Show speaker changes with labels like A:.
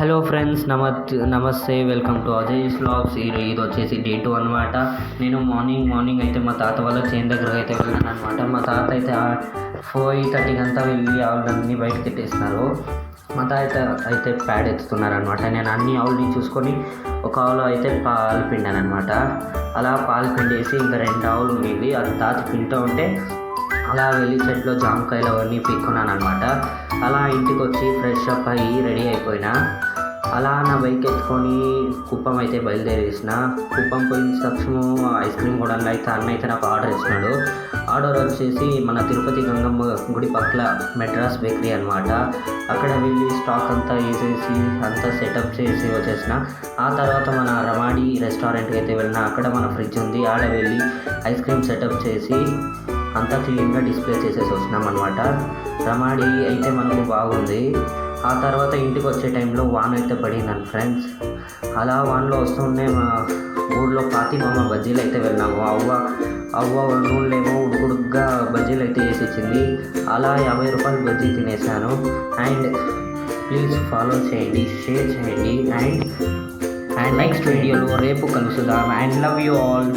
A: Hello friends, నమస్తే. Welcome to Ajay's vlogs. ఇది వచ్చేసి డే 2 అనమాట. నేను మార్నింగ్ అయితే మా తాత వాళ్ళ చేను దగ్గరకు అయితే వెళ్ళాను అనమాట. మా తాత అయితే 4:30 అంతా వెళ్ళి ఆవులన్నీ బయటకు ఎట్టేస్తున్నారు. మా తాత అయితే ప్యాడ్ ఎత్తుతున్నారు అనమాట. నేను అన్ని ఆవులని చూసుకొని ఒక ఆవులో అయితే పాలు పిండాను అనమాట. అలా పాలు పిండేసి ఇంకా 2 ఆవులు ఉండేవి. అది తాత పిండుతూ ఉంటే అలా వెళ్ళి చెట్లో జామకాయలు అవన్నీ పీక్కున్నాను అనమాట. అలా ఇంటికి వచ్చి ఫ్రెష్ అప్ అయ్యి రెడీ అయిపోయినా. అలా నా బైక్ ఎత్తుకొని కుప్పం అయితే బయలుదేరేసిన. కుప్పం పోయిన తక్షణం ఐస్ క్రీమ్ కూడా అయితే అన్న అయితే నాకు ఆర్డర్ ఇచ్చినాడు. ఆర్డర్ వచ్చేసి మన తిరుపతి గంగమ్మ గుడి పక్కల మెడ్రాస్ బేకరీ అనమాట. అక్కడ వెళ్ళి స్టాక్ అంతా వేసేసి అంతా సెటప్ చేసి వచ్చేసిన. ఆ తర్వాత మన రమాడి రెస్టారెంట్కి అయితే వెళ్ళిన. అక్కడ మన ఫ్రిడ్జ్ ఉంది, ఆడ వెళ్ళి ఐస్ క్రీమ్ సెటప్ చేసి అంతా క్లీన్గా డిస్ప్లే చేసేసి వచ్చినాం అనమాట. రమాడి అయితే మనకు బాగుంది. ఆ తర్వాత ఇంటికి వచ్చే టైంలో వాన అయితే పడిందని ఫ్రెండ్స్. అలా వానలో వస్తుండే మా ఊళ్ళో మామ బజ్జీలు అయితే వెళ్ళినాము. అవ్వ నూనెలేమో ఉడుకుడుగ్గా బజ్జీలు అయితే వేసి ఇచ్చింది. అలా 50 రూపాయలు బజ్జీ తినేసాను. అండ్ ప్లీజ్ ఫాలో చేయండి, షేర్ చేయండి. అండ్ నెక్స్ట్ వీడియోలో రేపు కలుసుదాం. And love you all.